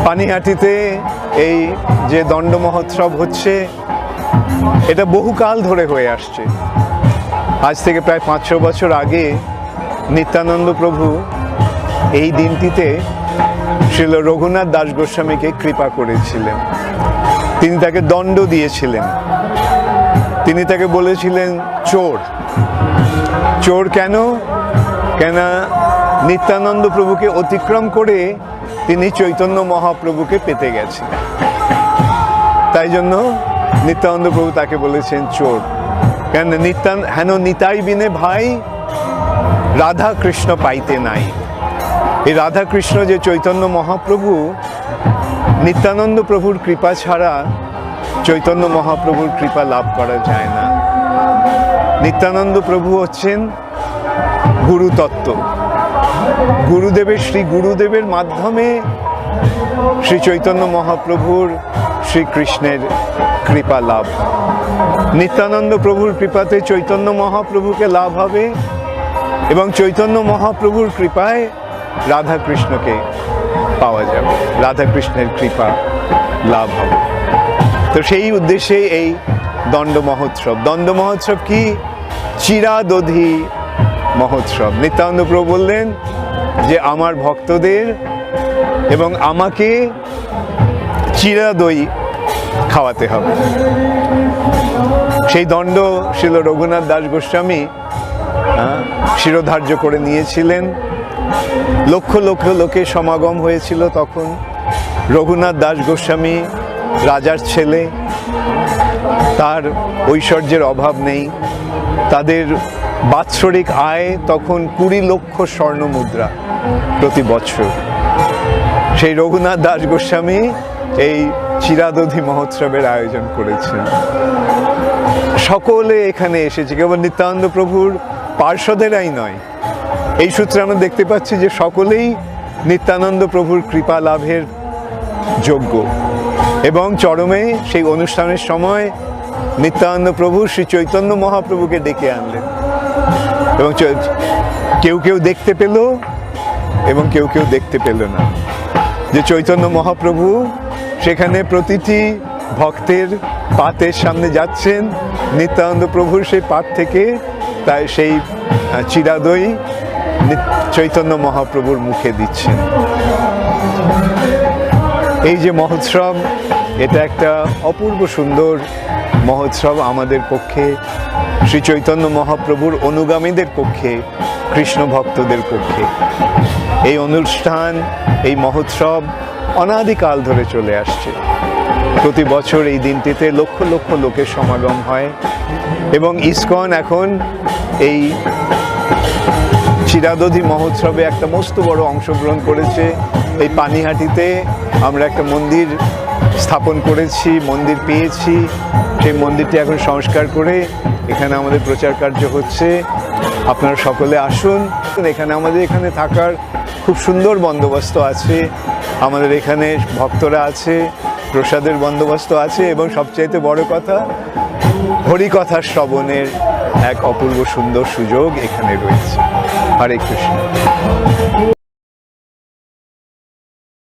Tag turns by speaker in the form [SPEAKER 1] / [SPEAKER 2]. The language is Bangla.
[SPEAKER 1] পানিহাটিতে এই যে দণ্ড মহোৎসব হচ্ছে, এটা বহুকাল ধরে হয়ে আসছে। আজ থেকে প্রায় 500 বছর আগে নিত্যানন্দ প্রভু এই দিনটিতে শ্রীল রঘুনাথ দাস গোস্বামীকে কৃপা করেছিলেন। তিনি তাকে দণ্ড দিয়েছিলেন। তিনি তাকে বলেছিলেন চোর। চোর কেন? কেন নিত্যানন্দ প্রভুকে অতিক্রম করে তিনি চৈতন্য মহাপ্রভুকে পেতে গেছেন। তাই জন্য নিত্যানন্দ প্রভু তাকে বলেছেন চোর। কেন? হেন নিতাই বিনে ভাই রাধা কৃষ্ণ পাইতে নাই। এই রাধা কৃষ্ণ যে চৈতন্য মহাপ্রভু, নিত্যানন্দ প্রভুর কৃপা ছাড়া চৈতন্য মহাপ্রভুর কৃপা লাভ করা যায় না। নিত্যানন্দ প্রভু হচ্ছেন গুরুতত্ত্ব। শ্রী গুরুদেবের মাধ্যমে শ্রী চৈতন্য মহাপ্রভুর শ্রীকৃষ্ণের কৃপা লাভ। নিত্যানন্দ প্রভুর কৃপাতে চৈতন্য মহাপ্রভুকে লাভ হবে এবং চৈতন্য মহাপ্রভুর কৃপায় রাধা কৃষ্ণকে পাওয়া যাবে, রাধা কৃষ্ণের কৃপা লাভ হবে। তো সেই উদ্দেশ্যে এই দণ্ড মহোৎসব। দণ্ড মহোৎসব কি? চিরাদধি মহোৎসব। নিত্যানন্দ প্রভু বললেন যে আমার ভক্তদের এবং আমাকে চিরাদই খাওয়াতে হবে। সেই দণ্ড শ্রীল রঘুনাথ দাস গোস্বামী শিরোধার্য করে নিয়েছিলেন। লক্ষ লক্ষ লোকের সমাগম হয়েছিল তখন। রঘুনাথ দাস গোস্বামী রাজার ছেলে, তার ঐশ্বর্যের অভাব নেই। তাদের বাৎসরিক আয় তখন 20 লক্ষ স্বর্ণ মুদ্রা প্রতি বছর। সেই রঘুনাথ দাস গোস্বামী এই চিরাদধি মহোৎসবের আয়োজন করেছেন। সকলে এখানে এসেছে, কেবল নিত্যানন্দ প্রভুর পার্ষদেরাই নয়। এই সূত্রে আমরা দেখতে পাচ্ছি যে সকলেই নিত্যানন্দ প্রভুর কৃপা লাভের যোগ্য। এবং চরমে সেই অনুষ্ঠানের সময় নিত্যানন্দ প্রভু শ্রী চৈতন্য মহাপ্রভুকে ডেকে আনলেন এবং কেউ কেউ দেখতে পেল এবং কেউ কেউ দেখতে পেল না। যে চৈতন্য মহাপ্রভু সেখানে প্রতিটি ভক্তের পাতের সামনে যাচ্ছেন, নিত্যানন্দ প্রভুর সেই পাত থেকে তাই সেই চিরাদই চৈতন্য মহাপ্রভুর মুখে দিচ্ছেন। এই যে মহোৎসব, এটা একটা অপূর্ব সুন্দর মহোৎসব আমাদের পক্ষে, শ্রী চৈতন্য মহাপ্রভুর অনুগামীদের পক্ষে, কৃষ্ণ ভক্তদের পক্ষে। এই অনুষ্ঠান, এই মহোৎসব অনাদিকাল ধরে চলে আসছে। প্রতি বছর এই দিনটিতে লক্ষ লক্ষ লোকের সমাগম হয় এবং ইসকন এখন এই চিরাদধি মহোৎসবে একটা মস্ত বড় অংশগ্রহণ করেছে। এই পানিহাটিতে আমরা একটা মন্দির স্থাপন করেছি, মন্দির পেয়েছি। সেই মন্দিরটি এখন সংস্কার করে এখানে আমাদের প্রচার কার্য হচ্ছে। আপনারা সকলে আসুন। আমাদের এখানে থাকার খুব সুন্দর বন্দোবস্ত আছে। আমাদের এখানে ভক্তরা আছে, প্রসাদের বন্দোবস্ত আছে এবং সবচাইতে বড় কথা, হরিকথা শ্রবণের এক অপূর্ব সুন্দর সুযোগ এখানে রয়েছে। হরে কৃষ্ণ।